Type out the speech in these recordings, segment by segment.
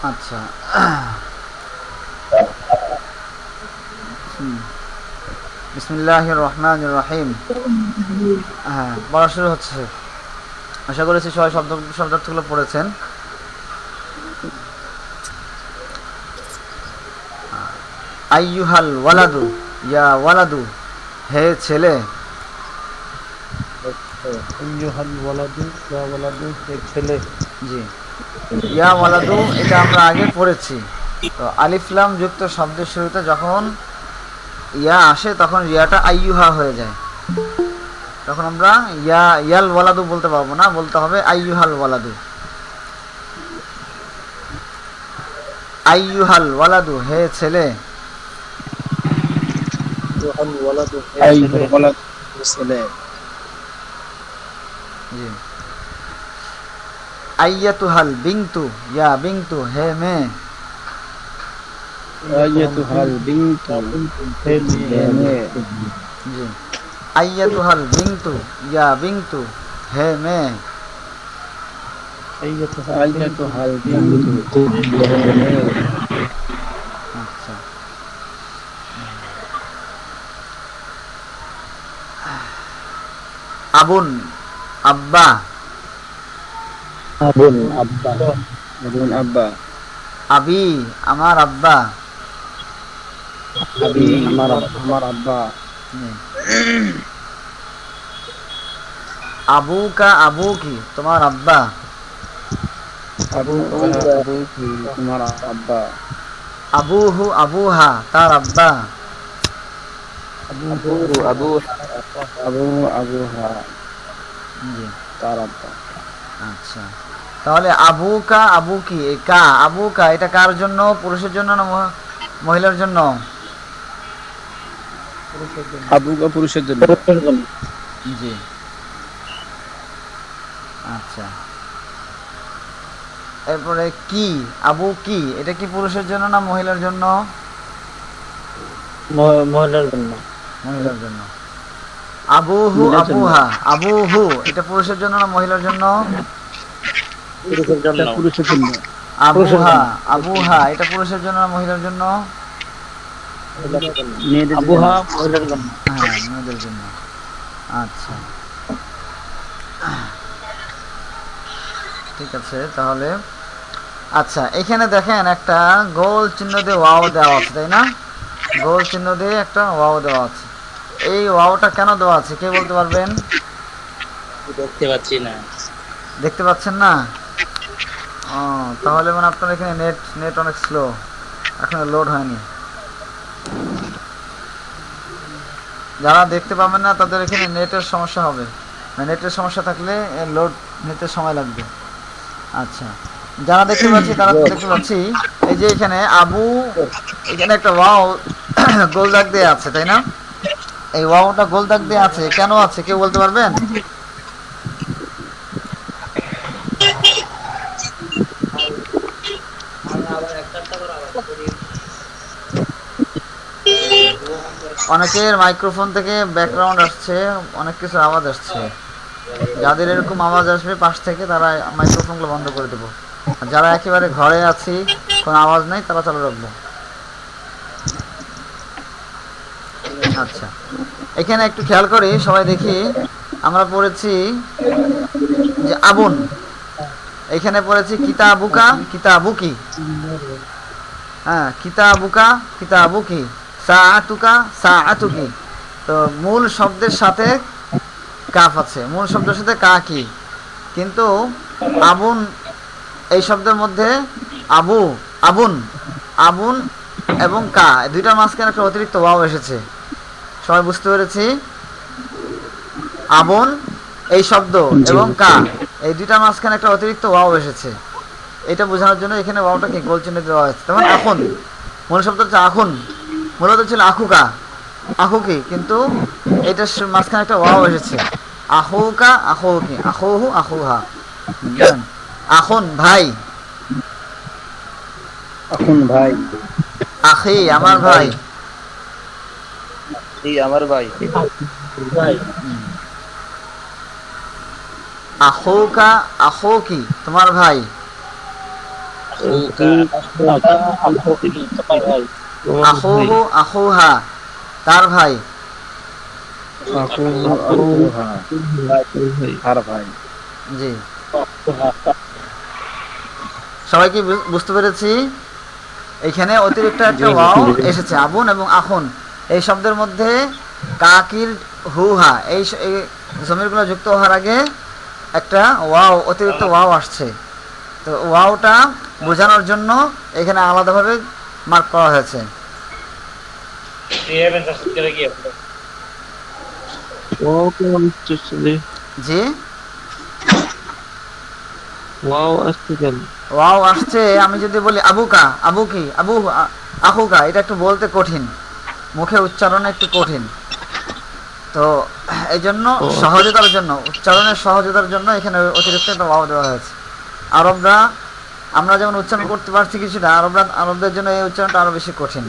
আচ্ছা, বিসমিল্লাহির রহমানির রহিম। হ্যাঁ, পড়া শুরু হচ্ছে। আশা করেছি সবাই শব্দার্থগুলো পড়েছেন। আইয়ুহাল ওয়ালাদু, ইয়া ওয়ালাদু, হে ছেলে। আইয়ুহাল ওয়ালাদু, ইয়া ওয়ালাদু, হে ছেলে। জি, ইয়া ওয়ালাদু এটা আমরা আগে পড়েছি। তো আলিফ লাম যুক্ত শব্দের শুরুতে যখন ইয়া আসে তখন ইয়াটা আইয়ুহা হয়ে যায়। তখন আমরা ইয়াল ওয়ালাদু বলতে পারবো না, বলতে হবে আইয়ুহাল ওয়ালাদু। আইয়ুহাল ওয়ালাদু, হে ছেলে। আইয়ুহাল ওয়ালাদু, হে ছেলে। জি, আইয়াতুহাল বিনতু, ইয়া বিনতু, হে মেয়ে। আইয়াতুহাল বিনতু, হে মেয়ে। জি, আইয়াতুহাল বিনতু, ইয়া বিনতু, হে মেয়ে। আইয়াতুহাল বিনতু, হে মেয়ে। আচ্ছা, আবুন, আব্বা। আবুন, আব্বা। আবুন, আব্বা। আবি, আমার আব্বা। আবি, আমার আব্বা। আবুকা, আবুকি, তোমার আব্বা। আবুকা, আবুকি, তোমার আব্বা। আবুহু, আবুহা, তার আব্বা। আবু, আবুহা, জি, তার আব্বা। আচ্ছা, তাহলে আবুকা, আবুকি, এই কা, আবুকা এটা কার জন্য? পুরুষের জন্য না মহিলার জন্য? আবুকা পুরুষের জন্য। জি, আচ্ছা। এরপরে কি, আবু কি এটা কি পুরুষের জন্য না মহিলার জন্য? মহিলার জন্য। মহিলার জন্য। আবুহু, আবুহা, আবুহু এটা পুরুষের জন্য না মহিলার জন্য? পুরুষের জন্য। আবুহা, আবুহা এটা পুরুষের জন্য না মহিলার জন্য? আবুহা মহিলার জন্য। হ্যাঁ, মেয়েদের জন্য। আচ্ছা, ঠিক আছে তাহলে। আচ্ছা, এখানে দেখেন একটা গোল চিহ্ন দিয়ে ওয়াও দেওয়া আছে, তাই না? গোল চিহ্ন দিয়ে একটা ওয়াও দেওয়া আছে। এই ওয়াওটা কেন দেওয়া আছে কে বলতে পারবেন? দেখতে পাচ্ছি না। দেখতে পাচ্ছেন না? ও, তাহলে মানে আপনার এখানে নেট অনেক স্লো, এখনো লোড হয়নি। যারা দেখতে পাবেন না তাদের এখানে নেটের সমস্যা হবে, নেটের সমস্যা থাকলে লোড নিতে সময় লাগবে। আচ্ছা, যারা দেখতে পাচ্ছি তারা তো দেখতে পাচ্ছি এই যে এখানে আবু, এখানে একটা ওয়াও গোল দাগ দিয়ে আছে, তাই না? এই ওয়াওটা গোল দাগ দিয়ে আছে, কেন আছে কেউ বলতে পারবেন? অনেকের মাইক্রোফোন থেকে ব্যাকগ্রাউন্ড আসছে, অনেক কিছু আওয়াজ আসছে। যাদের এরকম আওয়াজ আসবে পাশ থেকে তারা মাইক্রোফোনগুলো বন্ধ করে দেবো। আর যারা একেবারে ঘরে আছি, কোনো আওয়াজ নেই, তারা চালু রাখবো। আচ্ছা, এখানে একটু খেয়াল করি, সবাই দেখি। আমরা পড়েছি যে আবুন, এখানে পড়েছি কিতাবুকা, কিতাবুকি। হ্যাঁ, কিতাবুকা, কিতাবুকি, সাআতুকা, সাআতুকি। তো মূল শব্দের সাথে কাফ আছে, মূল শব্দের সাথে কা কি, কিন্তু আবুন এই শব্দের মধ্যে আবু, আবুন, আবুন এবং কা দুইটার মাঝখানে একটা অতিরিক্ত ওয়াও এসেছে। সবাই বুঝতে পেরেছি? আবুন এই শব্দ এবং কা এই দুইটার মাঝখানে একটা অতিরিক্ত ওয়াও এসেছে। এটা বোঝানোর জন্য এখানে ওয়াওটাকে গোল চিহ্ন দেওয়া হয়েছে। যেমন এখন মূল শব্দ হচ্ছে আখুন, মূলত ছিল আখুকা, আখুকি, কিন্তু এটার মাঝখানে একটা ওয়াও এসেছে। আহুকা আহুকি, আহুহু আহুহা। আখুন ভাই, এখন ভাই, আখি আমার ভাই। এই আমার ভাই, ভাই আহুকা আহুকি তোমার ভাই। আখুকা আখুকি তোমার ভাই। আহুহু আহুহা তার ভাই। আকু আকুহা আর ভাই। জি, সবাই কি বুঝতে পেরেছি? এখানে অতিরিক্ত একটা ওয়াও এসেছে, আবুন এবং আখুন এই শব্দের মধ্যে কাকির হুহা এই জমিরগুলো যুক্ত হওয়ার আগে একটা ওয়াও, অতিরিক্ত ওয়াও আসছে। তো ওয়াওটা বোঝানোর জন্য এখানে আলাদাভাবে মার্ক করা হয়েছে। ওয়াও কেমন আসছে? জি, ওয়াও আসছে কেন? ওয়াও আসছে। আমি যদি বলি আবুকা, আবুকি, আহুকা, এটা একটু বলতে কঠিন, মুখে উচ্চারণে একটু কঠিন। তো এই জন্য সহজতার জন্য, উচ্চারণের সহজতার জন্য এখানে অতিরিক্ত একটা ওয়াও দেওয়া হয়েছে। আরবরা, আমরা যেমন উচ্চারণ করতে পারছি কিছুটা, আরবদের জন্য এই উচ্চারণটা আরো বেশি কঠিন।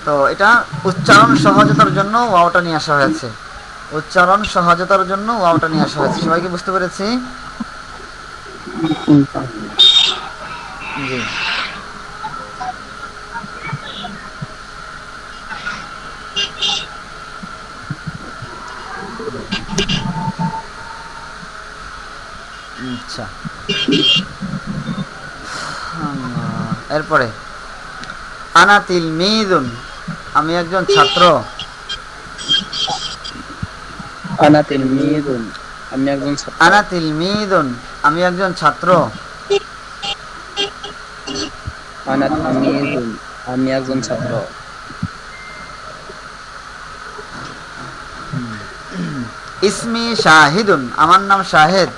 তো এটা উচ্চারণ সহজতার জন্য ওয়াওটা নিয়ে আসা হয়েছে, উচ্চারণ সহজতার জন্য ওয়াওটা নিয়ে আসা হয়েছে। সবাইকে বুঝতে পেরেছি? জি, আচ্ছা। এরপরে আনা তিলমিদুন, আমি একজন ছাত্র। আনা তিলমিদুন, আমি একজন ছাত্র। আনা তিলমিদুন, আমি একজন ছাত্র। আনা তিলমিদুন, আমি একজন ছাত্র। ইসমি শাহিদুন, আমার নাম শাহেদ।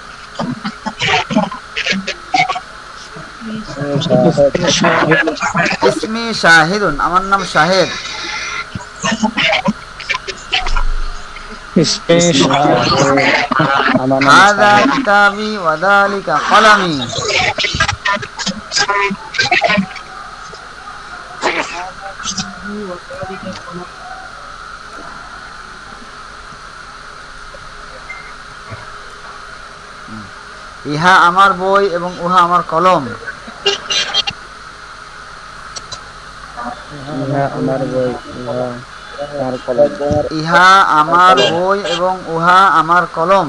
ইসমি শাহিদুন, আমার নাম শাহেদ। ইসমে শাহেদ, আমার নাম হাদা শাহেদ। কিতাবি ওয়া যালিকা কলামি। ইহা আমার বই এবং উহা আমার কলম। ইহা আমার বই, ইহা আমার কলম। ইহা আমার বই এবং উহা আমার কলম।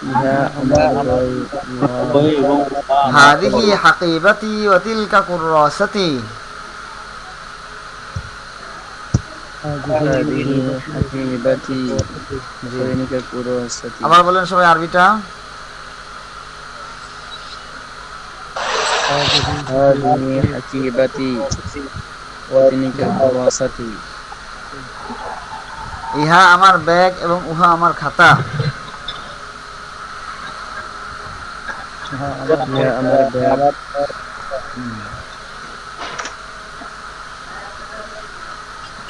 ইহা আমার বই, ইহা হাদিহি হাকিবাতি ওয়া তিলকা কুররাসাতি। হাদিহি হাকিবাতি দৈনিকা কুররাসাতি। আবার বলেন সবাই আরবিটা। হাদিহি হাকিবাতি দৈনিকা কুররাসাতি। ইহা আমার ব্যাগ এবং উহা আমার খাতা। ইহা আমার ব্যাগ।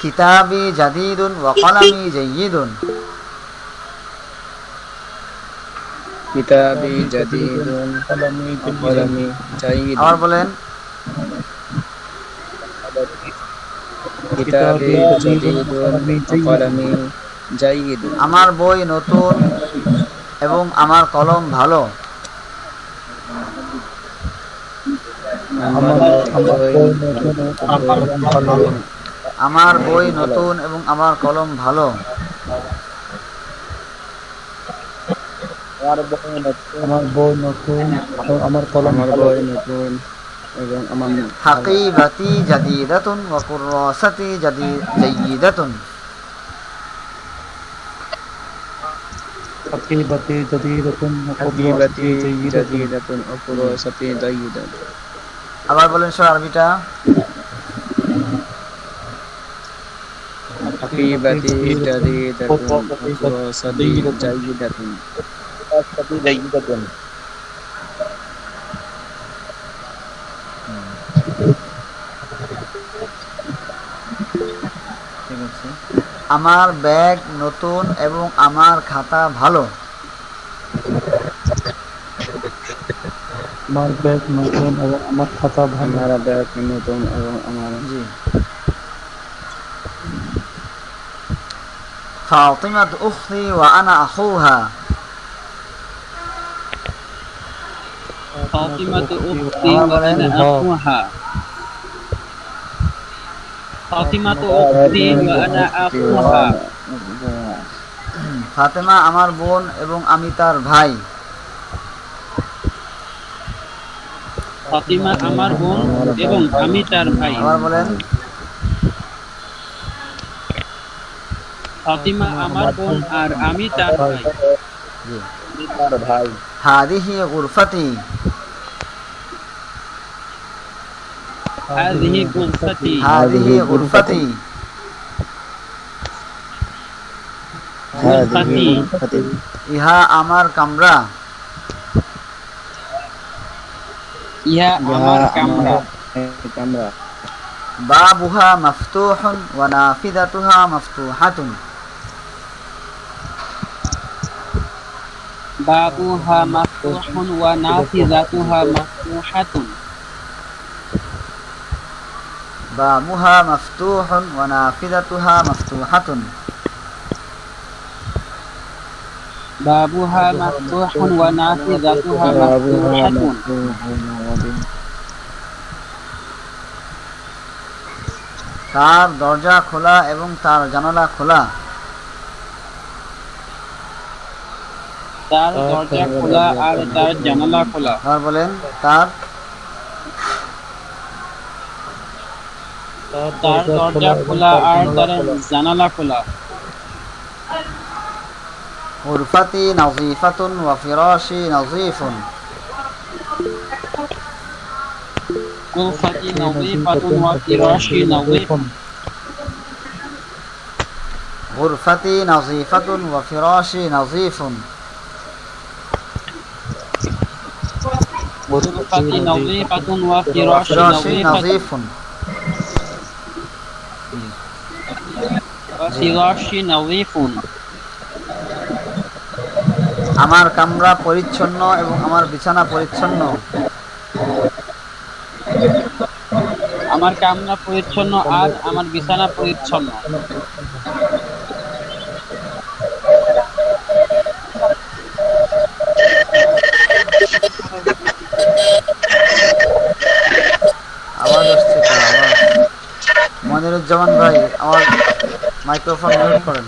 কিতাবি জাদিদুন ওয়া কলামি জাইয়িদুন। কিতাবি জাদিদুন ওয়া কলামি জাইয়িদুন। আবার বলেন। কিতাবি জাদিদুন ওয়া কলামি জাইয়িদুন। আমার বই নতুন এবং আমার কলম ভালো। আমার বই নতুন এবং আমার কলম ভালো। আমার বই নতুন, আমার কলম আমার ভালো। বই নতুন এবং আমার হাকিবাতি জাদিদাতুন ওয়া কুররাসাতি জাইয়িদাতুন। হাকিবাতি জাদিদাতুন ওয়া হাকিবাতি কুররাসাতি জাইয়িদাতুন। জাদিদাতুন ওয়া কুররাসাতি জাইয়িদাতুন। আবার বলেন সবাই আরবিটা। হাকিবাতি জাদিদাতুন ওয়া কুররাসাতি জাইয়িদাতুন। ঠিক আছে। আমার ব্যাগ নতুন এবং আমার খাতা ভালো। আমার ব্যাগ নতুন এবং আমার খাতা ভালো। हमारा बैग नूतन एवं हमारा জি। ফাতিমাতু উখতি ওয়া আনা আখুহা। فاطمة أختي আবার বলেন। وأنا أخوها. فاطمة أختي وأنا أخوها. ফাতেমা আমার বোন এবং আমি তার ভাই। ফাতিমা আমার বোন এবং আমি তার ভাই। আবার বলেন। ফাতিমা আমার বোন আর আমি তার ভাই। জি। भाई হাদিহি গুরফাতি। হাযিহি গুরফাতি। হাদিহি গুরফাতি। গুরফাতি। ইহা আমার কামরা। ইহা আমার কামরা। कमरा বাবুহা মাফতুহুন ওয়া নাফিদাতুহা মাফতুহাতুন। বাবুহা মাফতুহুন ওয়া নাফিযাতুহা মাফতুহাতুন। বাবুহা মাফতুহুন ওয়া নাফিদাতুহা মাফতুহাতুন। বাবুহা মাফতুহুন ওয়া নাফিযাতুহা মাফতুহাতুন। তার দরজা খোলা এবং তার জানালা খোলা। তার দরজা খোলা আর তার জানালা খোলা। আবার বলেন। তার তার দরজা খোলা আর তার জানালা খোলা। গুরফাতি নাযীফাতুন ওয়া ফিরাশি নাযীফুন। গুরফাতি নাযীফাতুন ওয়া ফিরাশি নাযীফুন। غرفتي نظيفة وفراشي نظيف. غرفتي نظيفة وفراشي وفراشي نظيف. نظيف. وفراشي نظيف. আমার কামরা পরিচ্ছন্ন এবং আমার বিছানা পরিচ্ছন্ন। আমার কামরা পরিচ্ছন্ন আর আমার বিছানা পরিচ্ছন্ন। আওয়াজ আসছে কার আওয়াজ? মনিরুজ্জামান ভাই আমার মাইক্রোফোন মিউট করেন।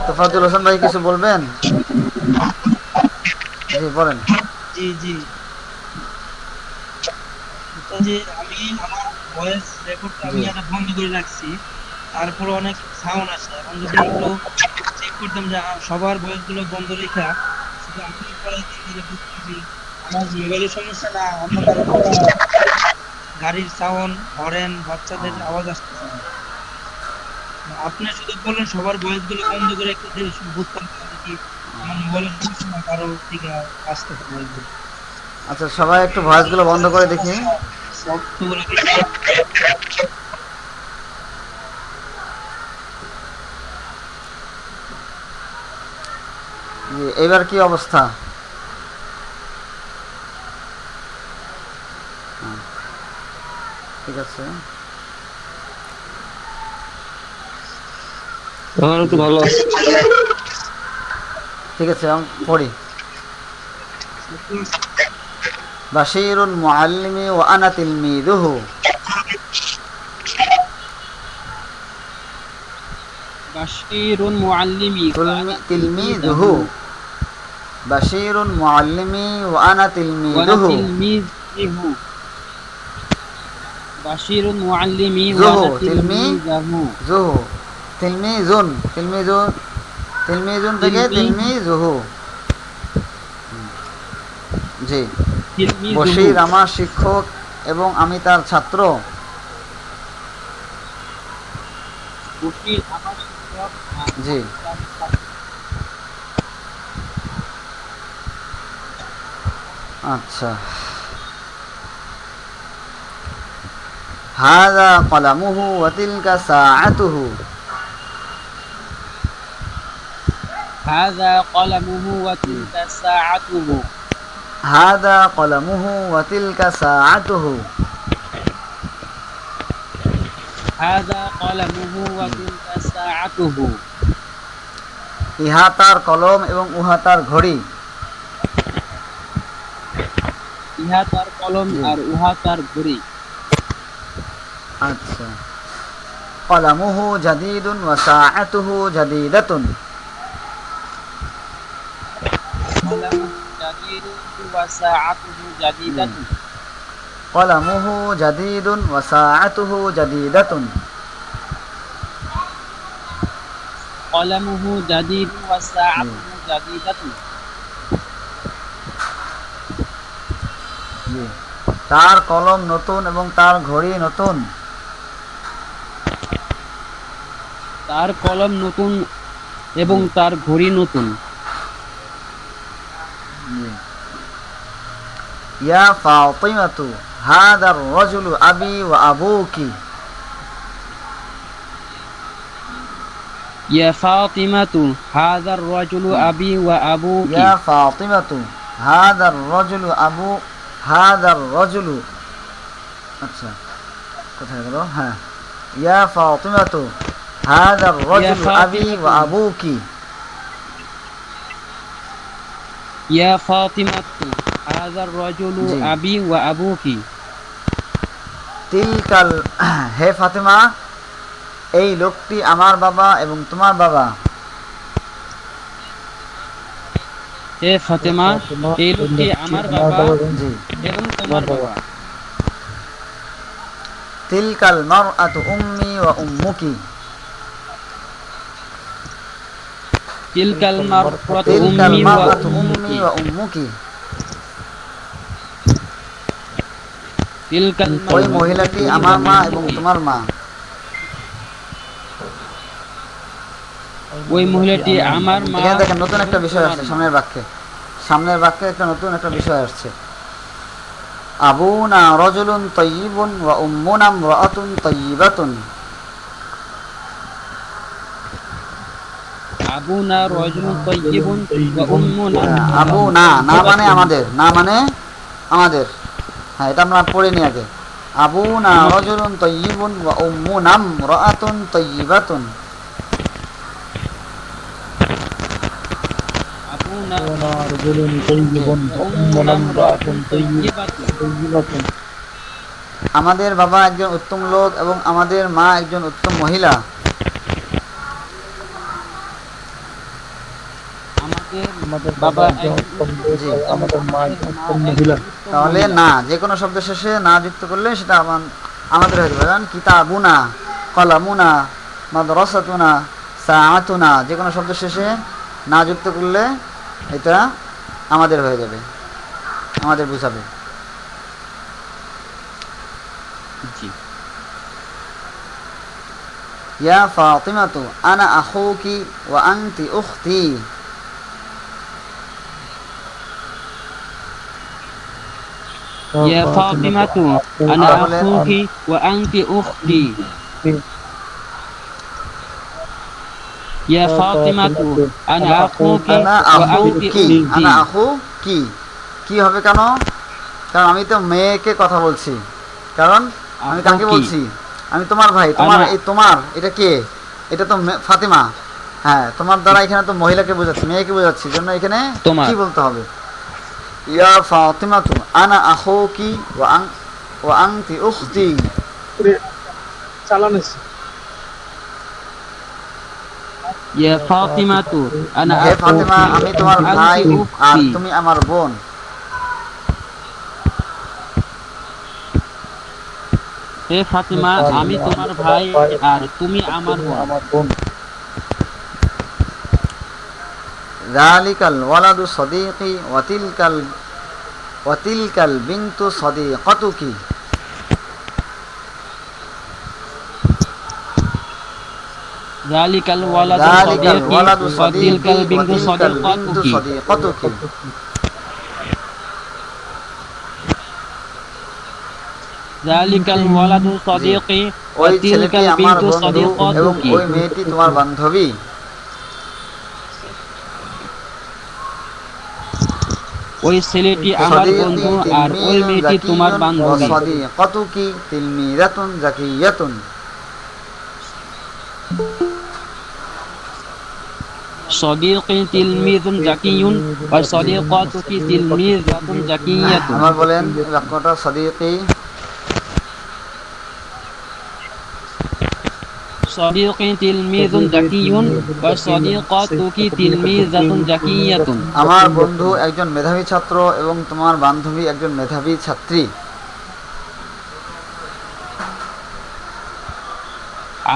তোফাজ্জল হোসেন ভাই কিছু বলবেন? জি বলেন। জি জি যে আমি আমার ভয়েস রেকর্ডটা আমি এটা বন্ধ করে রাখছি, তারপরে অনেক সাউন্ড আসে। এখন যদি একটু চেক করতাম যে সবার ভয়েস গুলো বন্ধ রেখা শুধু আমি পরে দিলে বুঝতাম যে আমার মোবাইলের সমস্যা না অন্য কারো গাড়ির সাউন্ড, হরেন, বাচ্চাদের আওয়াজ আসতেছে না। আপনি শুধু বললেন সবার ভয়েস গুলো বন্ধ করে একটু বুঝতাম কি আমার মোবাইলের সমস্যা না কারো থেকে আসতেছে ভয়েস গুলো। আচ্ছা সবাই একটু ভয়েস গুলো বন্ধ করে দেখি। এবার কি অবস্থা? ঠিক আছে একটু ভালো ঠিক আছে আমি পড়ি। বাশীরুল মুআল্লিমি ওয়া আনা তিলমিযুহু। বাশীরুল মুআল্লিমি তিলমিযুহু। বাশীরুল মুআল্লিমি ওয়া আনা তিলমিযুহু। বাশীরুল মুআল্লিমি ওয়া আনা তিলমিযুহু। জুহু তিলমিজুন তিলমিজুন তিলমিজুন থেকে তিলমিযুহু। জি। বশীর আমার শিক্ষক এবং আমি তার ছাত্র। বশীর আমার শিক্ষক। জি। আচ্ছা হাযা কলামুহু ওয়া তিলকা সাআতুহু। هذا قلمه وتلك ساعته হাযা কলামুহু ওয়া তিলকা সাআতুহু। هذا قلمه وتلك ساعته ইহা তার কলম এবং উহা তার ঘড়ি। ইহা তার কলম আর উহা তার ঘড়ি। আচ্ছা, কলামুহু জাদীদুন ওয়া সাআতুহু জাদীদাতুন। قلمه جديد وساعته جديدة কলামুহু জাদীদুন ওয়া সাআতুহু জাদীদাতুন। قلمه جديد وساعته جديدة তার কলম নতুন এবং তার ঘড়ি নতুন। তার কলম নতুন এবং তার ঘড়ি নতুন। ইয়া ফাতিমাতু হাযা আর-রাজুলু আবি ওয়া আবুকি। يا فاطمة هذا الرجل أبي وأبوك ইয়া ফাতিমাতু হাযা আর-রাজুলু হাযা আর-রাজুলু। আচ্ছা, কোথায় গেল? হ্যাঁ, ইয়া ফাতিমাতু হাযা আর-রাজুলু আবি ওয়া আবুকি। يا فاطمة هذا الرجل জি। أبي وأبوك তিলকাল, হে ফাতেমা, এই লোকটি আমার বাবা এবং তোমার বাবা। হে ফাতেমা, এই লোকটি আমার বাবা জি। এবং তোমার বাবা। তিলকাল মারআতু উম্মি ওয়া উম্মুকি। তিলকাল মারফাতু তিলকাল উম্মি ওয়া মারআতু উম্মি উম্মুকি ওয়া উম্মুকি। তিলকাল ওই মহিলাটি আমার মা এবং তোমার মা। ওই মহিলাটি আমার মা। এখানে দেখেন নতুন একটা বিষয় আসছে সামনের বাক্যে একটা নতুন একটা বিষয় আসছে। আবুনা রাজুলুন তাইয়িবুন ওয়া উম্মুনা ইমরাআতুন তাইয়িবাতুন। আবুনা রাজুলুন তাইয়িবুন ওয়া উম্মুনা। আবু না মানে আমাদের, না মানে আমাদের। হ্যাঁ, এটা আমরা পড়ে নি আগে। আবুনা রাজুলুন তাইয়িবুন ওয়া উম্মুনা ইমরাআতুন তাইয়িবাতুন। আবুনা رجل طيب وأمنا امرأة তাইয়িবাতুন। طيبة। আমাদের বাবা একজন উত্তম লোক এবং আমাদের মা একজন উত্তম মহিলা। আমাদের আমাদের বাবা বাবা একজন উত্তম লোক, জি। আমাদের মা একজন উত্তম মহিলা। তাহলে না, যে কোনো শব্দ শেষে না যুক্ত করলে সেটা আমাদের হয়ে যাবে। কারণ কিতাবুনা, কলামুনা, মাদ্রাসাতুনা, সাআতুনা, যে কোনো শব্দ শেষে না যুক্ত করলে এটা আমাদের হয়ে যাবে, আমাদের বুঝাবে। জি। ইয়া ফাতিমাতু আনা আখুকি ওয়া আনতি উখতি। يا فاطمة أنا أخوك وأنت أختي. يا فاطمة أنا أخوك আনা وأنت আখুকি, আনা আখুকি কি হবে? কেন? কারণ আমি তো মেয়েকে কথা বলছি। কারণ আমি কাকে বলছি? আমি তোমার ভাই। তোমার এটা কে? এটা তো ফাতিমা। হ্যাঁ, তোমার দ্বারা এখানে তো মহিলাকে বোঝাচ্ছি, মেয়েকে বোঝাচ্ছি, জন্য এখানে তোমার। কি বলতে হবে? ইয়া ফাতিমাতু আনা আখুকি ওয়া আনতি উখতি। يا فاطمة أنا হে ফাতিমা, أخوك আমি তোমার ভাই وأنت আর أختي. তুমি আমার বোন। হে ফাতিমা, আমি তোমার ভাই আর তুমি আমার বোন। যালিকাল ওয়ালাদু সাদীকি ওয়া তিলকাল বিনতু সাদীকাতুকি। ذلك الولد যালিকাল ওয়ালাদু صديقي সাদীকি وتلك البنت ওয়া তিলকাল বিনতু صديقتك. সাদীকাতুকি। যালিকাল ওয়ালাদু সাদিকি ওয়া ওই ছেলেটি তিলকাল আমার বিনতু বন্ধু এবং সাদিকাতুকি। ওই মেয়েটি তোমার বান্ধবী। ওই ছেলেটি আমার বন্ধু আর ওই মেয়েটি তোমার বান্ধবী। সাদিকাতুকি তিলমিযাতুন যাকিয়াতুন। সাদিকি তিলমিযুন যাকিয়ুন ওয়া সাদিকাতুকি তিলমিযাতুন যাকিয়াতুন। আমার বলেন এই বাক্যটা। সাদিকি সাদিকি তিলমিযুন যাকিয়ুন ওয়া সাদিকাতুকি তিলমিযাতুন যাকিয়াতুন। আমার বন্ধু একজন মেধাবী ছাত্র এবং তোমার বান্ধবী একজন মেধাবী ছাত্রী।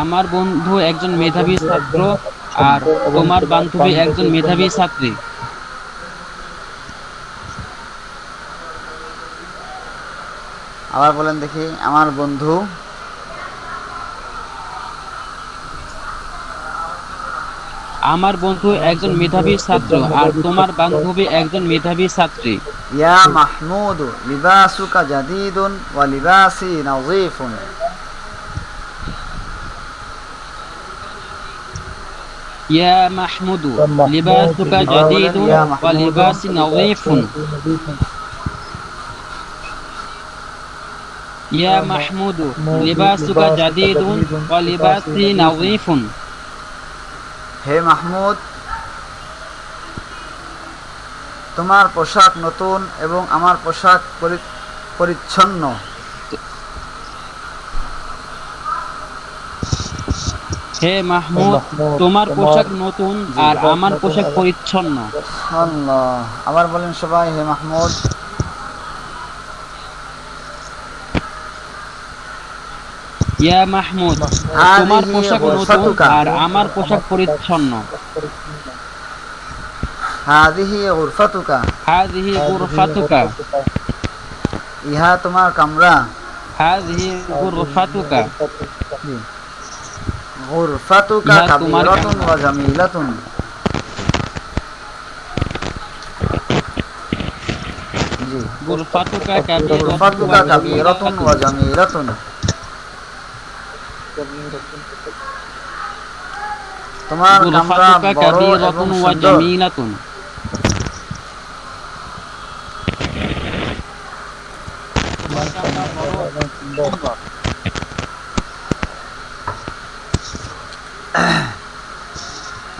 আমার বন্ধু একজন মেধাবী ছাত্র আর তোমার বান্ধবী একজন মেধাবী ছাত্রী। আবার বলেন দেখি। আমার বন্ধু আমার বন্ধু একজন মেধাবী ছাত্র আর তোমার বান্ধবী একজন মেধাবী ছাত্রী। ইয়া মাহমুদ লিবাসুকা জাদিদুন ওয়া লিবাসি নাযীফুন। ইয়া মাহমুদু লিবাসুকা জাদিদুন ওয়া লিবাসি নাযীফুন। ইয়া মাহমুদু লিবাসুকা জাদিদুন ওয়া লিবাসি নাযীফুন। হে মাহমুদ, তোমার পোশাক নতুন এবং আমার পোশাক পরিচ্ছন্ন। হে মাহমুদ, তোমার পোশাক নতুন আর আমার পোশাক পরিচ্ছন্ন। আল্লাহ। আবার বলেন সবাই। হে মাহমুদ, ইয়া মাহমুদ, তোমার পোশাক নতুন আর আমার পোশাক পরিচ্ছন্ন। হাযিহি গুরফাতুকা। হাযিহি গুরফাতুকা। ইহা তোমার কামরা। হাযিহি গুরফাতুকা। গুরফাতুকা ইহা তোমার কাবীরাতুন কামরা। ওয়া জামিলাতুন। জি। গুরফাতুকা গুরফাতুকা কাবীরাতুন ওয়া জামিলাতুন। তোমার কামরা গুরফাতুকা বড় এবং কাবীরাতুন ওয়া সুন্দর। জামিলাতুন।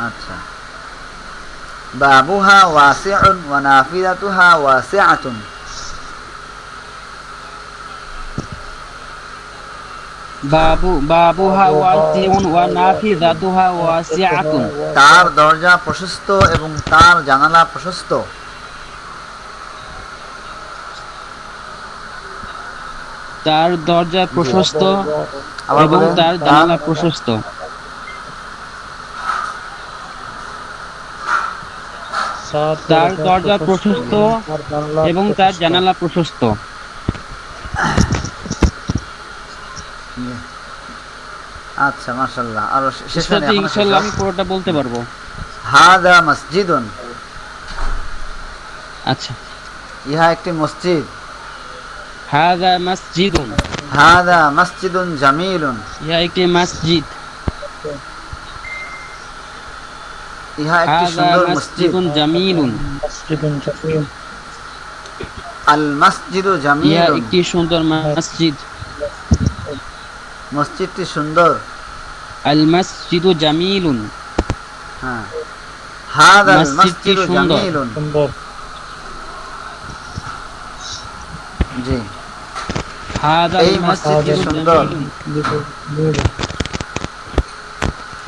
আচ্ছা। বাবুহা ওয়াসিউন ওয়া নাফিযাতুহা ওয়াসিআতুন। বাবুহা ওয়াসিউন ওয়া নাফিযাতুহা ওয়াসিআতুন। তার দরজা প্রশস্ত এবং তার জানালা প্রশস্ত। তার দরজা প্রশস্ত আবার এবং বলেন, তার জানালা প্রশস্ত। তার দরজা প্রশস্ত এবং তার জানালা প্রশস্ত। আচ্ছা, মাশাআল্লাহ। আর শেষ উস্তাদ, হয়নি, এখনো শেষ ইনশাআল্লাহ হবে। আমি পুরোটা বলতে পারবো। হাযা মসজিদুন। আচ্ছা। ইহা একটি মসজিদ। হাযা মসজিদুন। হাযা মসজিদুন জামিলুন। ইহা একটি মসজিদ। ইহা একটি হাযা সুন্দর মসজিদ। মসজিদুন জামিলুন। আল মসজিদু ইহা জামিলুন। একটি সুন্দর মসজিদ। মসজিদটি সুন্দর। আল মসজিদু জামিলুন। হ্যাঁ। হাযা আল মসজিদটি মসজিদু সুন্দর। জামিলুন। জি। হাযা এই আল মসজিদটি মসজিদু সুন্দর। জামিলুন।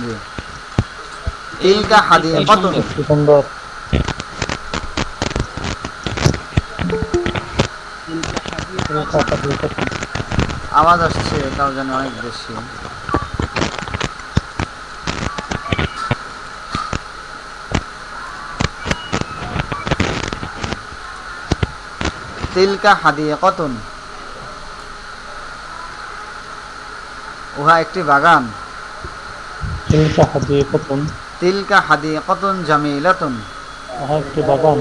জি। তিলকা হাদিকাতুন। সুন্দর। আওয়াজ আসছে কারো জানি অনেক বেশি। তিলকা হাদিকাতুন। উহা একটি বাগান। তিলকা হাদিকাতুন। তিলকা হাদিকাতুন জামিলাতুন। উহা একটি বাগান।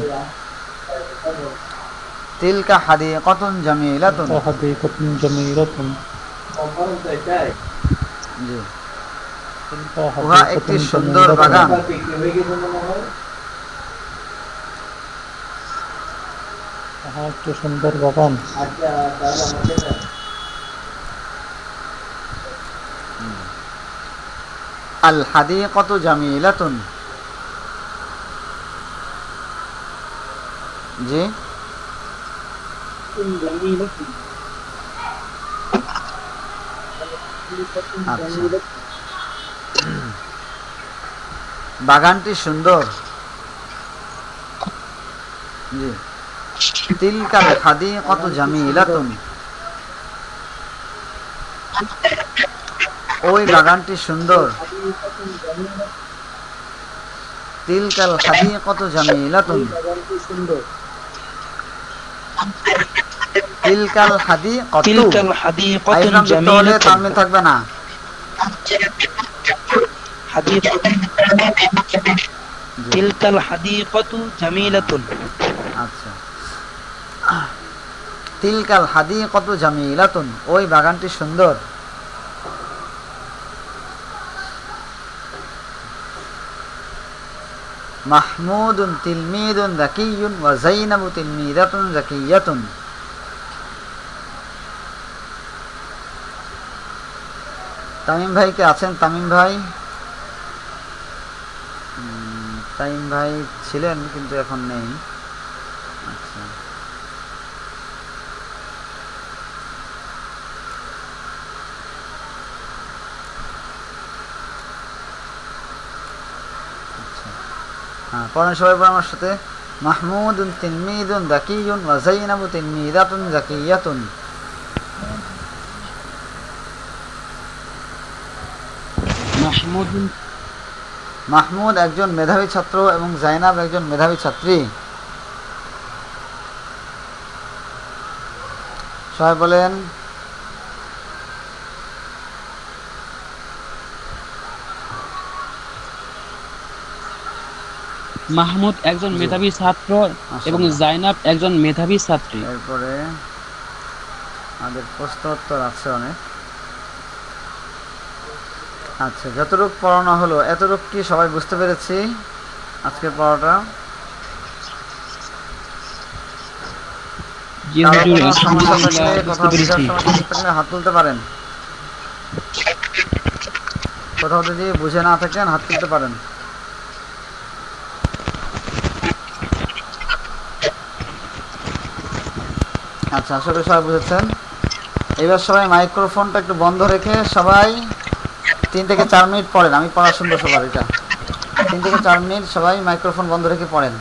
তিলকা হাদিকাতুন জামিলাতুন। حديقة جميلة জি, تلك উহা حديقة একটি সুন্দর جميلة বাগান। তাহা একটি সুন্দর বাগান। আল হাদিকাতু জামিলাতুন। জি, আচ্ছা, বাগানটি সুন্দর। জি, তিলকাল হাদিকাতু জামিলাতুন, ওই বাগানটি সুন্দর। তিলকাল হাদিকাতু জামিলাতুন, তিলকাল হাদিকাতু। তিলকাল হাদিকাতুন আইফাম যুক্ত হলে জামিলাতুন। তানবিন থাকবে না। জি, তিলকাল হাদিকাতু জামিলাতুন। আচ্ছা, তিলকাল হাদিকাতু জামিলাতুন, ওই বাগানটি সুন্দর। মাহমুদুন তিলমিদুন যাকিয়ুন ওয়া যায়নাবু তিলমিদাতুন যাকিয়াতুন। তামিম ভাই কে আছেন? তামিম ভাই, তামিম ভাই ছিলেন কিন্তু এখন নেই। আচ্ছা, হ্যাঁ, পড়েন সবাই পড়েন আমার সাথে। মাহমুদুন তিলমিদুন যাকিয়ুন ওয়া যায়নাবু তিলমিদাতুন যাকিয়াতুন। মাহমুদ মাহমুদ একজন মেধাবী ছাত্র এবং জাইনাব একজন মেধাবী ছাত্রী। সবাই বলেন। মাহমুদ একজন মেধাবী ছাত্র এবং জাইনাব একজন মেধাবী ছাত্রী। এরপরে আমাদের প্রশ্ন উত্তর আছে অনেক। আচ্ছা, যতটুকু পড়ানো হলো এতটুকু কি সবাই বুঝতে পেরেছি আজকের পড়াটা? জি কারো হুজুর, কোনো সমস্যা আলহামদুলিল্লাহ থাকলে, বুঝতে কথা বোঝার পেরেছি। সমস্যা থাকলে হাত তুলতে পারেন। কোথাও যদি বুঝে না থাকেন হাত তুলতে পারেন। আচ্ছা, আশা করি সবাই বুঝেছেন। এবার সবাই মাইক্রোফোনটা একটু বন্ধ রেখে সবাই 3 থেকে 4 মিনিট পড়েন। আমি পড়া শুনবো সবার। এটা 3 থেকে 4 মিনিট সবাই মাইক্রোফোন বন্ধ রেখে পড়েন।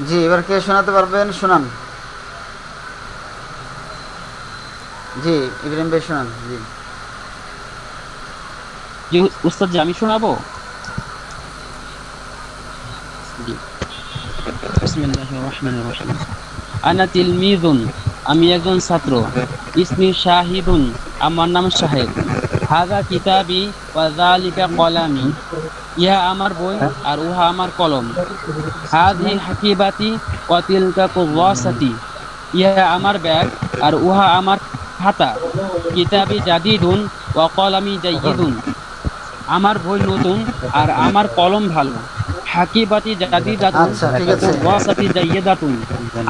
জি, এবার কে শোনাতে পারবেন শোনান। জি, ইব্রাহিম ভাই শোনান। জি জি উস্তাদ জি, আমি শোনাবো। জি, বিসমিল্লাহির রহমানির রহিম। আনা তিলমিযুন, আমি একজন ছাত্র। ইসমি শাহিদুন, আমার নাম শাহেদ। হাযা কিতাবি ওয়া যালিকা কলামি, ইহা আমার বই আর উহা আমার কলম। হাযিহি হাকিবাতি ওয়া তিলকা কুররাসাতি, ইহা আমার ব্যাগ আর উহা আমার খাতা। কিতাবি জাদিদুন ওয়া কলামি জাইয়িদুন, আমার বই নতুন আর আমার কলম ভালো। হাকিবাতি জাদিদাতুন আচ্ছা, ঠিক ওয়া আছে। কুররাসাতি জাইয়িদাতুন,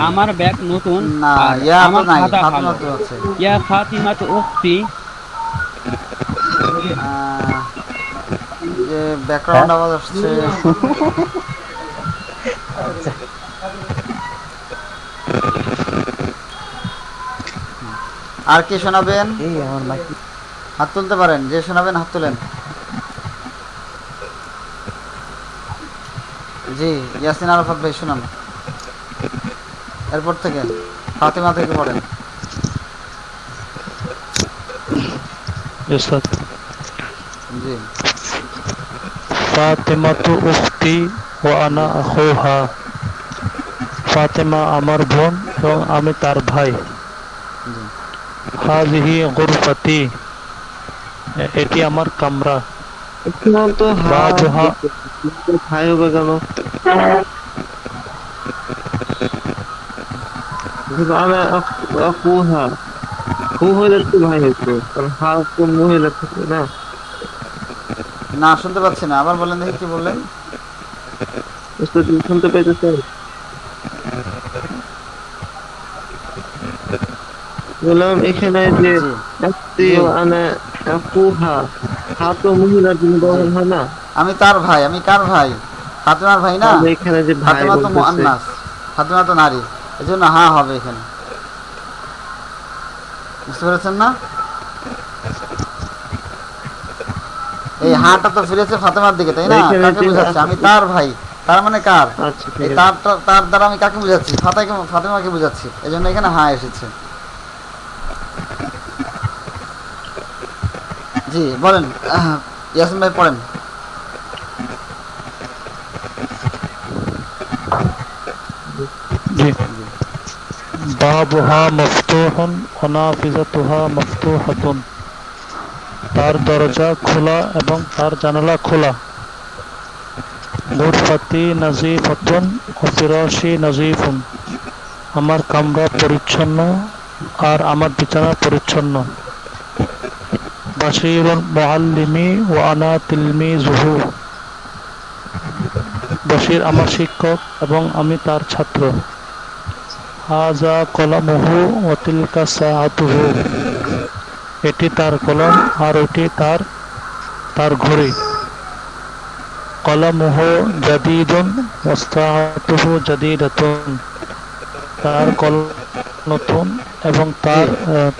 আমার ব্যাগ নতুন না, আর ইয়া তো আমার নাই, খাতা ভালো। ফাতিমা তো আছে। ইয়া ফাতিমাতু উখতি, আহ, যে ব্যাকগ্রাউন্ড আওয়াজ আসছে। আর কে শোনাবেন? এই আমার মাইক হাত তুলতে পারেন, যে শোনাবেন হাত তুলেন। জি, ইয়াসিন আরাফাত ভাই শোনান। এরপর থেকে ফাতিমা থেকে পড়েন। উস্তাদ। জি ফাতিমাতু উখতি ওয়া আনা আখুহা, ফাতেমা আমার বোন এবং আমি তার ভাই। জি হাযিহি গুরফাতি, এটি আমার কামরা। এখানেও তো বাবুহা, হাই হবে কেন? আমি হা হু হইলে তো ভাই হইতো, কারণ হা কোন মহিলা থাকে না। না, শুনতে পাচ্ছি না, আবার বলেন দেখি কি বললেন। বুঝতে শুনতে পাইতেছেন? বললাম এখানে যে জি আত্মীয় আনা হা, হা তো মহিলার জন্য ব্যবহার হয় না। আমি তার ভাই, আমি কার ভাই? ফাতেমার ভাই না? তাহলে এখানে যে ভাই ফাতেমা তো বলতেছে, মুআন্নাস, ফাতেমা তো নারী, এজন্য হ্যাঁ হবে এখানে। বুঝতে পেরেছেন না? এই হাঁটা তো ফিরেছে ফাতেমার দিকে, তাই না? এইখানে কাকে যে বুঝাচ্ছে? আমি তার ভাই, তার মানে কার? আচ্ছা ঠিক এই আছে। তার দ্বারা আমি কাকে বুঝাচ্ছি? ফাতেমাকে বুঝাচ্ছি, এজন্য এখানে হ্যাঁ এসেছে। জি বলেন, ইয়াসিন ভাই পড়েন। জি। বাবুহা মফতুহুন ওয়া নাফিজাতুহা মফতুহাতুন, তার দরজা খোলা এবং তার জানালা খোলা। গুরফাতি নাজিফাতুন ওয়া ফিরাশি নাজিফুন, আমার কামরা পরিচ্ছন্ন আর আমার বিছানা পরিচ্ছন্ন। বাশীরুল মুআল্লিমি ওয়া আনা তিলমিযুহু, বশির আমার শিক্ষক এবং আমি তার ছাত্র। হাযা কলামুহু ওয়া তিলকা সাআতুহু, এটি তার কলম আর ওটি তার ঘড়ি। কলামুহু জাদীদুন ওয়া সাআতুহু জাদীদাতুন, তার কলম নতুন এবং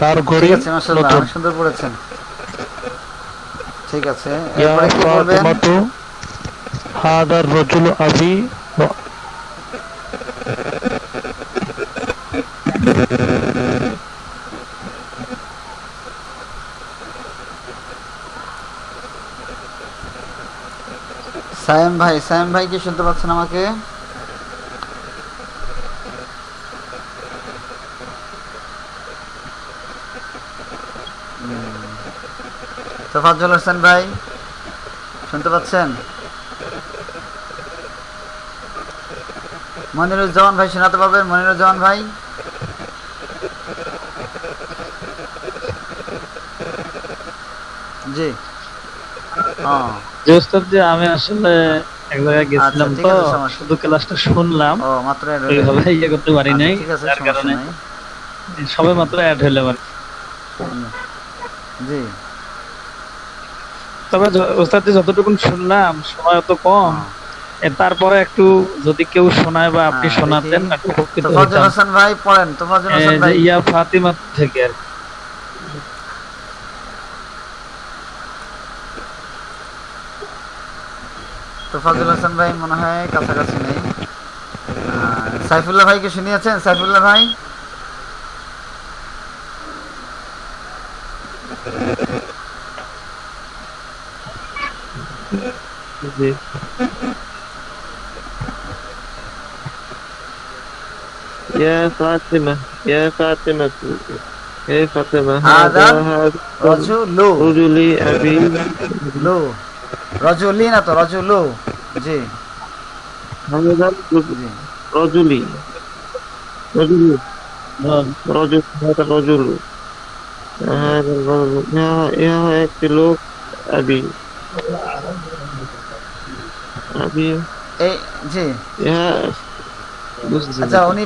তার ঘড়ি ঠিক আছে, মাশাআল্লাহ, নতুন। অনেক সুন্দর পড়েছেন। ঠিক আছে, ইয়া এরপরে কি বলবেন? ফাতিমাতু হাদার রাজুলু আবি ওয়া, সায়েম ভাই কি শুনতে পাচ্ছেন আমাকে? তোফাজ্জল হোসেন ভাই শুনতে পাচ্ছেন? মনিরুজ্জামান ভাই শোনাতে পারবেন? মনিরুজ্জামান ভাই জি যে ওস্তাদ যে আমি আসলে এক জায়গায় গেছিলাম, ঠিক তো আছে, সমস্যা শুধু ক্লাসটা শুনলাম, ও মাত্র add হলেন। ওইভাবে ইয়ে করতে পারি আচ্ছা, নাই, ঠিক আছে, যার সমস্যা কারণে নাই। সবে মাত্র অ্যাড হইলাম আর কি। জি তবে ওস্তাদ যে যতটুকু শুনলাম সময় অত কম, তারপরে একটু যদি কেউ শোনায় বা আপনি হ্যাঁ, শোনাতেন দেখি। একটু উপকৃত তোফাজ্জল হইতাম। হোসেন ভাই পড়েন, তোফাজ্জল হোসেন যে ভাই। ইয়া ফাতিমা থেকে আর কি। তোফাজ্জল হোসেন ভাই মনে হয় কাছাকাছি নেই। সাইফুল্লাহ ভাইকে শুনিয়েছেন? সাইফুল্লাহ ভাই জি। ইয়া ফাতিমা, ইয়া ফাতিমা, হে ফাতিমা, হাদা হাদা রজুলু রজুলি আবি, লু, রজুলি না তো, রজুলু। জি হাদা জি রজুলি, রজুলি, রজুল, হাদা রজুলু, হাদা রজুল, ইহা একটি লোক, আবি, আবি, এই জি ইহা বুঝছি। আচ্ছা উনি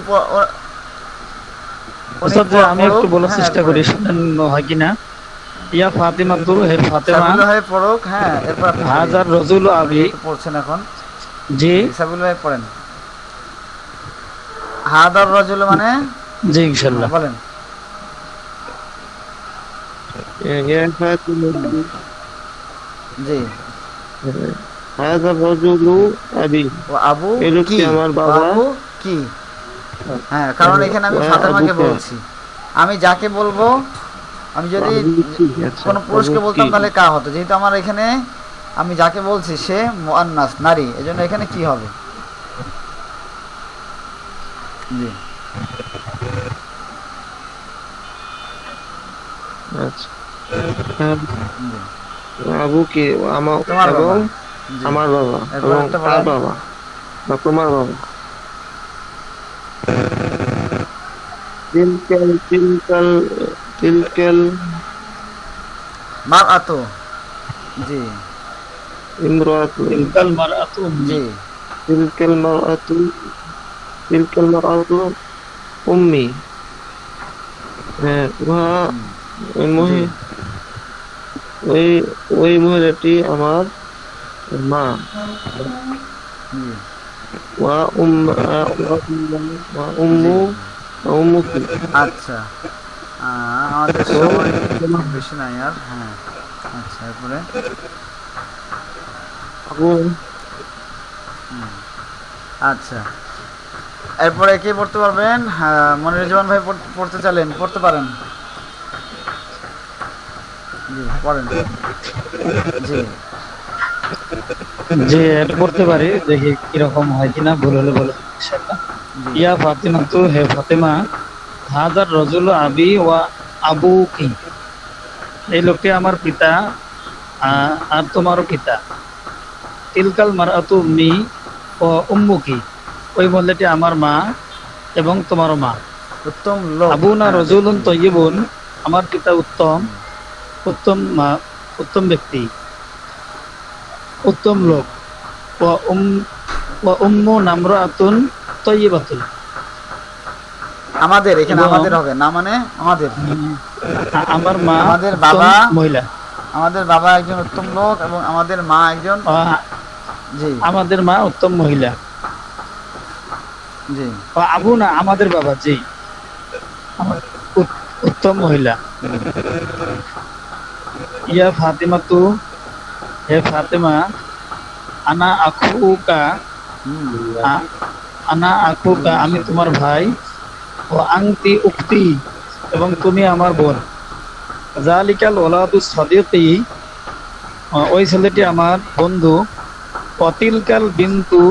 ওস্তাদ যে আমি একটু বলার হ্যাঁ, চেষ্টা এরপরে। করি, শুনেন হয় কিনা। ইয়া ফাতিমা তু, হে ফাতেমা, সাইফুল্লাহ ভাই পড়ুক, হ্যাঁ এরপর আপনি পড়িয়ে। হাজার রজুল উনি আবি, যেহেতু পড়ছেন এখন, জি সাইফুল্লাহ ভাই পড়েন। হাদার রজুল মানে জি ইনশাল্লাহ। বলেন। ইয়া ফাতিমা, জি হাদা রজুলু আবি, ও আবু এই লোকটি কি, আমার ও বাবা। আবু কি, হ্যাঁ কারণ এখানে আমি ও ফাতেমাকে আবুকা। বলছি। আমি যাকে বলবো, আমি যদি আচ্ছা, কোনো পুরুষকে আবু বলতাম কি? তাহলে কা হতো, যেহেতু আমার এখানে আমি যাকে বলছি সে মুআন্নাস, নারী, এজন্য এখানে কি হবে? জি আচ্ছা, হ্যাঁ, জি আবু কি আমার তোমার এবং বাবা। জি আমার বাবা এরপর এবং একটা তার বলেন। বাবা বা তোমার বাবা। তিলকাল তিলকাল তিলকাল মার আতো। জি ইমরাতু, তিলকাল মারআতু উম্মি, জি তিলকাল মারআতু, তিলকাল মারআতু উম্মি। হ্যাঁ, উহা ওই জি ওই ওই মহিলাটি আমার মা। জি ওয়া ওয়া উম্মু উম্মুকি। আচ্ছা আমাদের সময় বেশি নাই আর, হ্যাঁ আচ্ছা এরপরে আবু আচ্ছা এরপরে কে পড়তে পারবেন? হ্যাঁ, মনিরুজ্জামান ভাই পড়তে চাইলেন, পড়তে পারেন। জি পড়েন। জি যে এটা করতে পারি, দেখি কিরকম হয় কিনা, ভুল হলে বলে দেব ইনশাআল্লাহ। জি ইয়া ফাতিমা তু, হে ফাতেমা, হাজার রজুল আবি ওয়া আবু কি, এই লোকটি আমার পিতা আর তোমারও পিতা। তিলকাল মারআতু উম্মি ও উম্মুকি, ওই মহিলাটি আমার মা এবং তোমারও মা। উত্তম লোক। আবুনা হ্যাঁ, রজুলুন তয়্যিবুন, আমার পিতা উত্তম, উত্তম উত্তম ব্যক্তি, উত্তম লোক। ওয়া উম্মু নামরাতুন তয়্যিবাতুন, আমাদের এখানে এবং- আমাদের হবে না, মানে আমাদের আমার মা আমাদের উত্তম বাবা, মহিলা, আমাদের বাবা একজন উত্তম লোক এবং আমাদের মা একজন। জি আমাদের মা উত্তম মহিলা। জি আবু না, আমাদের বাবা, জি উত্তম মহিলা। ইয়া ফাতিমা তু, হে ফাতেমা, আনা আখুকা, আনা আখুকা, আমি তোমার ভাই, ও আংতি উক্তি, এবং তুমি আমার বোন। জালিকাল ওলাদু সাদিকি, ওই ছেলেটি আমার বন্ধু। অতিলকাল বিন্তু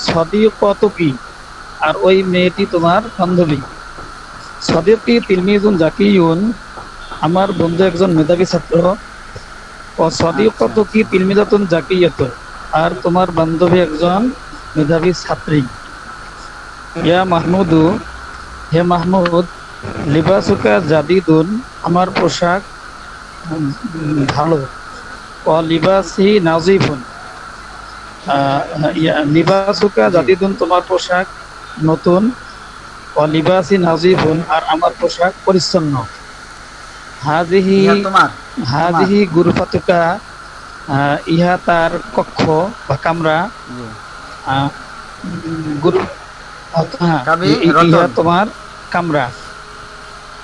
সাদিকাতুকি, আর ওই মেয়েটি তোমার বান্ধবী। সাদিকি তিলমিজুন জাকিয়ুন, আমার বন্ধু একজন মেধাবী ছাত্র। ও সাদিকাতুকি তিলমিজাতুন জাকিয়াতুন, আর তোমার বান্ধবী একজন মেধাবী ছাত্রী। ইয়া মাহমুদু, হে মাহমুদ, লিবাসুকা জাদিদুন, আমার পোশাক ভালো। ও লিবাসি নাজিফুন, লিবাসুকা জাদিদুন, তোমার পোশাক নতুন। ও লিবাসি নাজিফুন, আর আমার পোশাক পরিচ্ছন্ন। হাজিহি ইহা তোমার হাজিহি গুরফাতুকা, ইহা তার কক্ষ বা কামরা। জি গুরু কাবি ইহা রতন। তোমার কামরা।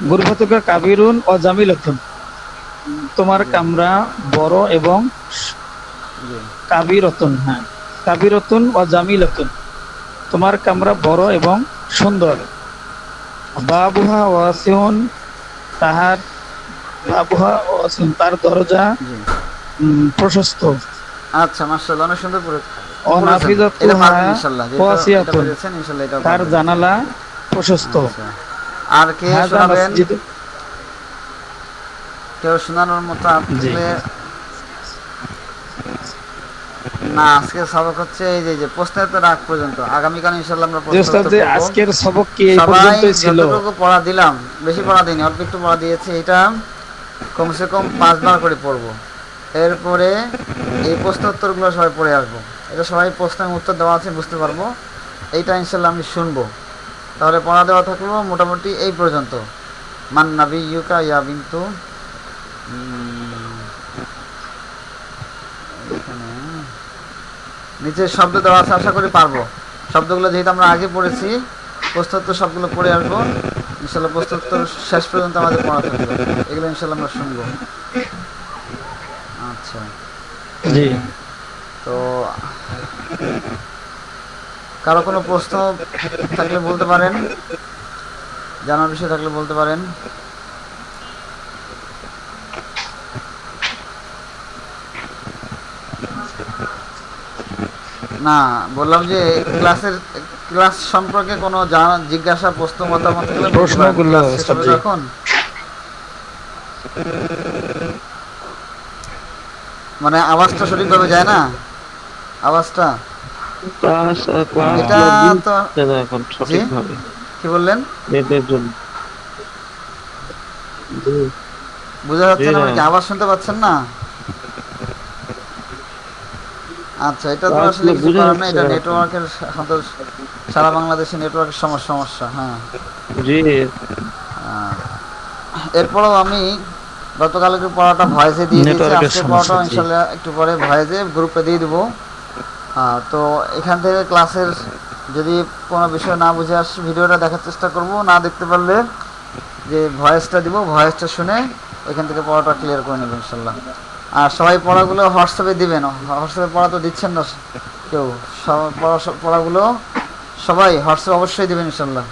গুরফাতুকা কাবিরুন ও জামিলাতুন, তোমার কামরা বড় এবং জি কাবিরতুন, হ্যাঁ কাবিরতুন ও জামিলাতুন, তোমার কামরা বড় এবং সুন্দর। বাবুহা ওয়াসিউন, তাহার বাবুহা ওয়াসিউন, তার দরজা জি। প্রশস্ত। আচ্ছা, মাশাআল্লাহ, অনেক সুন্দর ও পড়েছেন। নাফিজাতুহা এটা পারবেন ইনশাআল্লাহ, যেহেতু এটা ওয়াসিয়াতুন, পেরেছেন ইনশাআল্লাহ এটা তার পারবেন। জানালা প্রশস্ত। আচ্ছা। আর কে হাযা শোনাবেন? মসজিদ, কেউ শোনানোর মতো জি। থাকলে? না, আজকের সবক হচ্ছে এই যে প্রশ্নের তো রাগ পর্যন্ত, আগামীকাল ইনশাআল্লাহ আমরা জি প্রশ্ন ওস্তাদ, উত্তর যে করব। আজকের সবক কি এই সবাই পর্যন্তই ছিল? যতটুকু পড়া দিলাম, বেশি পড়া দিইনি, অল্প একটু পড়া দিয়েছি, এটা কমসে কম 5 বার করে পড়ব। এরপরে এই প্রশ্ন উত্তরগুলো সবাই পড়ে আসবো, এটা সবাই প্রশ্নের উত্তর দেওয়া আছে, বুঝতে পারবো। এইটা ইনশাআল্লাহ আমি শুনবো। তাহলে পড়া দেওয়া থাকলো মোটামুটি এই পর্যন্ত। মান নাবিয়্যুকা ইয়া বিনতু, এখানে নিচে শব্দ দেওয়া আছে, আশা করি পারবো। শব্দগুলো যেহেতু আমরা আগে পড়েছি, প্রশ্নোত্তর সবগুলো পড়ে আসবো ইনশাআল্লাহ। প্রশ্নোত্তর শেষ পর্যন্ত আমাদের পড়া থাকবে, এগুলো ইনশাআল্লাহ আমরা শুনবো। আচ্ছা, জি। তো কারো কোনো প্রশ্ন থাকলে বলতে পারেন, জানার বিষয় থাকলে বলতে পারেন। না, বললাম যে ক্লাস সম্পর্কে কোনো জিজ্ঞাসা, প্রশ্ন, মতামত থাকলে বলতে পারেন। প্রশ্নগুলো ক্লাস শেষ হবে জি। এখন, মানে আওয়াজটা সঠিকভাবে যায় না, আওয়াজটা। ক্লাস এটা তো দিচ্ছে না এখন সঠিকভাবে কি বললেন, নেটের জন্য। জি, বোঝা যাচ্ছে জি না, না। মানে কি আওয়াজ শুনতে পাচ্ছেন না? আচ্ছা, এটা তো আসলে ক্লাসগুলো কিছু বোঝা করার না, যাচ্ছে এটা না এখন। নেটওয়ার্কের, হয়তো সারা বাংলাদেশে নেটওয়ার্কের সমস্যা। হ্যাঁ। জি, এরপরেও আমি গতকালকে পড়াটা ভয়েসে দিয়ে দিয়েছি, নেটওয়ার্কের আজকে সমস্যা, পড়াটা জি। ইনশাল্লাহ একটু পরে ভয়েসে গ্রুপে দিয়ে দেবো। তো এখান থেকে ক্লাসের যদি কোনো বিষয় না বুঝে আসে, ভিডিওটা দেখার চেষ্টা করব, না দেখতে পারলে যে ভয়েসটা দিব, ভয়েসটা শুনে ওইখান থেকে পড়াটা ক্লিয়ার করে নেব ইনশাল্লাহ। আর সবাই পড়াগুলো হোয়াটসঅ্যাপে দিবেন, হোয়াটসঅ্যাপে পড়া তো দিচ্ছেন না কেউ, পড়াগুলো সবাই হোয়াটসঅ্যাপে অবশ্যই দেবেন ইনশাল্লাহ।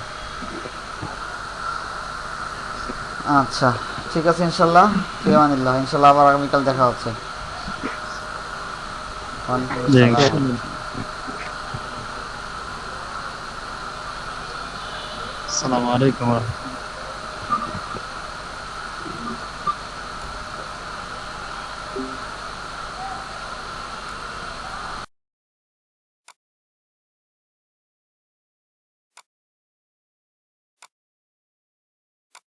আচ্ছা, ঠিক আছে ইনশাল্লাহ, ফিয়ামানিল্লাহ, ইনশাল্লাহ আবার আগামীকাল দেখা হচ্ছে। জি। আসসালামু আলাইকুম ওয়া রাহমাতুল্লাহ।